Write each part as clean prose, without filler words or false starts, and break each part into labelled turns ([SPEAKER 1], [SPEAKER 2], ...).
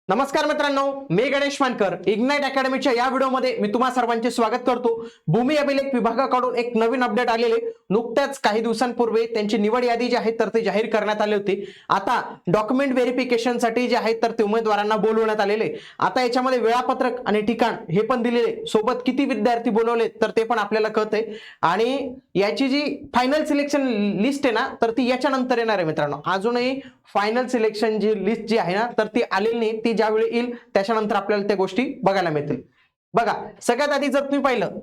[SPEAKER 1] नमस्कार मित्रांनो, मी गणेश मानकर इग्नाइट अकॅडमीच्या या व्हिडिओमध्ये मी तुम्हा सर्वांचे स्वागत करतो। भूमी अभिलेख विभागाकडून एक नवीन अपडेट आलेले नुकत्याच काही दिवसांपूर्वी त्यांची निवड यादी जी आहे तर ती जाहीर करण्यात आली होती। आता डॉक्युमेंट व्हेरिफिकेशन साठी जे आहे तर ते उमेदवारांना बोलवण्यात आलेले। आता याच्यामध्ये वेळापत्रक आणि ठिकाण हे पण दिलेले, सोबत किती विद्यार्थी बोलवले तर ते पण आपल्याला कळते आणि याची जी फायनल सिलेक्शन लिस्ट आहे ना तर ती याच्या नंतर येणार आहे मित्रांनो। अजूनही फायनल सिलेक्शन जी लिस्ट जी आहे ना तर ती आलेली नाही, ती ज्यावेळी येईल त्याच्यानंतर आपल्याला त्या गोष्टी बघायला मिळतील। बघा, सगळ्यात आधी जर तुम्ही पाहिलं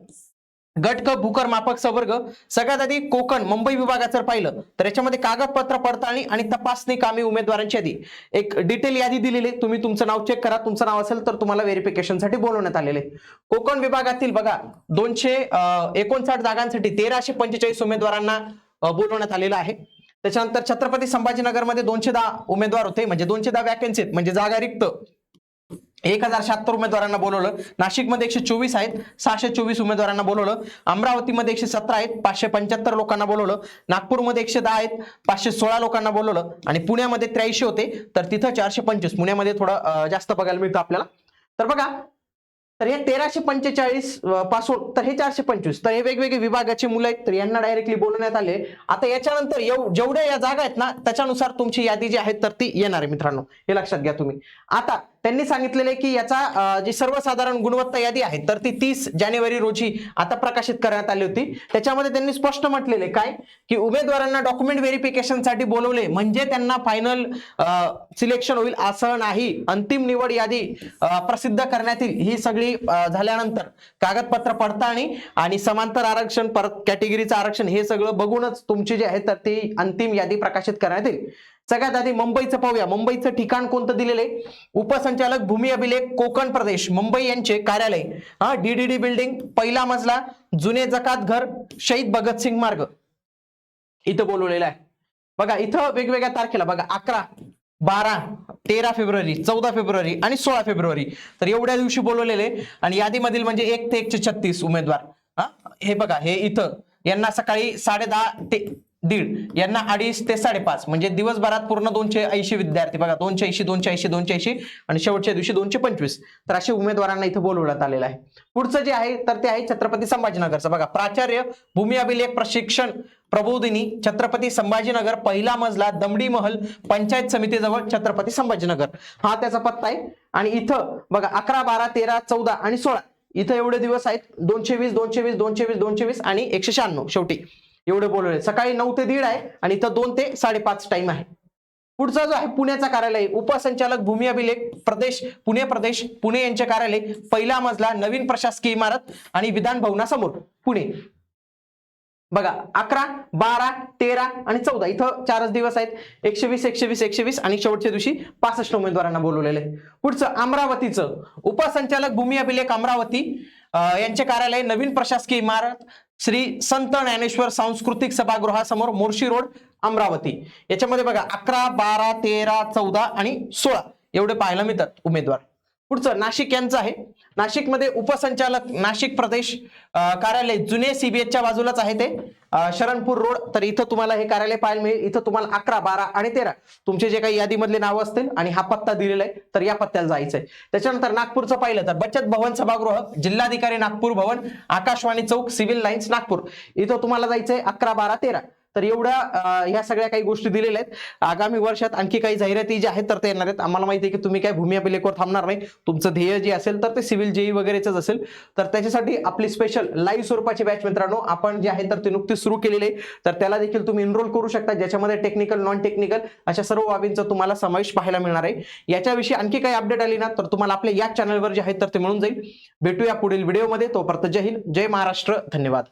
[SPEAKER 1] गट क भूकर मापक संवर्ग, सगळ्यात आधी कोकण मुंबई विभागात जर पाहिलं तर याच्यामध्ये कागदपत्र पडताळणी आणि तपासणी कामी उमेदवारांची यादी एक डिटेल यादी दिलेली। तुम्ही तुमचं नाव चेक करा, तुमचं नाव असेल तर तुम्हाला व्हेरिफिकेशन साठी बोलवण्यात आलेले। कोकण विभागातील बघा 259 जागांसाठी 1345 उमेदवारांना बोलवण्यात आलेलं आहे। त्याच्यानंतर छत्रपती संभाजीनगर मध्ये 210 उमेदवार होते, म्हणजे 210 वॅकन्सी म्हणजे जागा रिक्त 1076 उमेदवारांना बोलवलं। नाशिक मध्ये 124 आहेत, 624 उमेदवारांना बोलवलं। अमरावती मध्ये 117 आहेत, 575 लोकांना बोलवलं। नागपूर मध्ये 110 आहेत, 516 लोकांना बोलवलं आणि पुण्यामध्ये 83 होते तर तिथं 425, पुण्यामध्ये थोडं जास्त बघायला मिळतं आपल्याला। तर बघा, तर हे 1345 पासून तर हे 425, तर हे वेगवेगळे विभागाचे मुलं आहेत तर यांना डायरेक्टली बोलवण्यात आले। आता याच्यानंतर जेवढ्या या जागा आहेत ना त्याच्यानुसार तुमची यादी जी आहे तर ती येणार आहे मित्रांनो, हे लक्षात घ्या तुम्ही। आता त्यांनी सांगितलेले की याचा जी सर्वसाधारण गुणवत्ता यादी आहे तर ती 30 जानेवारी रोजी आता प्रकाशित करण्यात आली होती। त्याच्यामध्ये त्यांनी स्पष्ट म्हटलेले काय की उमेदवारांना डॉक्युमेंट व्हेरिफिकेशन साठी बोलवले म्हणजे त्यांना फायनल सिलेक्शन होईल असं नाही। अंतिम निवड यादी प्रसिद्ध करण्यात येईल, ही सगळी झाल्यानंतर कागदपत्र पडताळणी आणि समांतर आरक्षण, परत कॅटेगरीचं आरक्षण हे सगळं बघूनच तुमची जी आहे तर ती अंतिम यादी प्रकाशित करण्यात येईल। सगळ्यात आधी मुंबईचं पाहूया, मुंबईचं ठिकाण कोणतं दिलेले, उपसंचालक भूमी अभिलेख कोकण प्रदेश मुंबई यांचे कार्यालय डीडीडी बिल्डिंग, पहिला मजला, जुने जकात घर, शहीद भगतसिंग मार्ग इथं बोलवलेलं आहे। बघा इथं वेगवेगळ्या तारखेला बघा 11, 12, 13 फेब्रुवारी, 14 फेब्रुवारी आणि 16 फेब्रुवारी तर एवढ्या दिवशी बोलवलेले। आणि यादीमधील म्हणजे 1 ते 136 उमेदवार हे बघा, हे इथं यांना सकाळी 10:30 ते 1:30, यांना 2:30 ते 5:30 म्हणजे दिवसभरात पूर्ण 280 विद्यार्थी बघा, 280 280 280 आणि शेवटच्या दिवशी 225, तर अशा उमेदवारांना इथं बोलवण्यात आलेलं आहे। पुढचं जे आहे तर ते आहे छत्रपती संभाजीनगरचं बघा, प्राचार्य भूमी अभिलेख प्रशिक्षण प्रबोधिनी, छत्रपती संभाजीनगर, पहिला मजला, दमडी महल, पंचायत समितीजवळ, छत्रपती संभाजीनगर हा त्याचा पत्ता आहे। आणि इथं बघा 11, 12, 13, 14 आणि 16 इथं एवढे दिवस आहेत, 220 220 220 220 आणि 196 शेवटी एवढे बोलवले। सकाळी 9 ते 1:30 आहे आणि इथं 2 ते 5:30 टाइम आहे। पुढचा जो आहे पुण्याचा कार्यालय, उपसंचालक भूमी अभिलेख प्रदेश पुणे यांचे कार्यालय, पहिला मजला, नवीन प्रशासकीय इमारत आणि विधान भवनासमोर पुणे। बघा 11, 12, 13 आणि 14 इथं 4च दिवस आहेत, 120 120 120 आणि शेवटच्या दिवशी 65 उमेदवारांना बोलवलेले। पुढचं अमरावतीचं उपसंचालक भूमी अभिलेख अमरावती यांचे कार्यालय, नवीन प्रशासकीय इमारत, श्री संत ज्ञानेश्वर सांस्कृतिक सभागृहासमोर, मोर्शी रोड, अमरावती। याच्यामध्ये बघा 11, 12, 13, 14 आणि 16 एवढे पाहायला मिळतात उमेदवार। पुढचं नाशिक यांचं आहे, नाशिकमध्ये उपसंचालक नाशिक प्रदेश कार्यालय, जुने सीबीएसच्या बाजूलाच आहे ते, शरणपूर रोड, तर इथं तुम्हाला हे कार्यालय पाहायला मिळेल। इथं तुम्हाला 11, 12 आणि 13 तुमचे जे काही यादीमधले नाव असतील आणि हा पत्ता दिलेला आहे तर या पत्त्याला जायचंय। त्याच्यानंतर नागपूरचं पाहिलं तर बचत भवन सभागृह, जिल्हाधिकारी नागपूर भवन, आकाशवाणी चौक, सिव्हिल लाईन्स नागपूर इथं तुम्हाला जायचंय 11, 12, 13। तर एवढ्या ह्या सगळ्या काही गोष्टी दिलेल्या आहेत। आगामी वर्षात आणखी काही जाहिराती ज्या आहेत तर ते येणार आहेत। आम्हाला माहिती आहे की तुम्ही काय भूमी अभिलेखवर थांबणार नाही, तुमचं ध्येय जे असेल तर ते सिव्हिल जेई वगैरेच असेल, तर त्याच्यासाठी आपली स्पेशल लाईव्ह स्वरूपाची बॅच मित्रांनो आपण जे आहे तर ते नुकतीच सुरू केलेली आहे, तर त्याला देखील तुम्ही एनरोल करू शकता, ज्याच्यामध्ये टेक्निकल नॉन टेक्निकल अशा सर्व बाबींचा तुम्हाला समावेश पाहायला मिळणार आहे। याच्याविषयी आणखी काही अपडेट आली ना तर तुम्हाला आपल्या या चॅनलवर जे आहे तर ते मिळून जाईल। भेटूया पुढील व्हिडिओमध्ये, तोपर्यंत जय हिंद, जय महाराष्ट्र, धन्यवाद।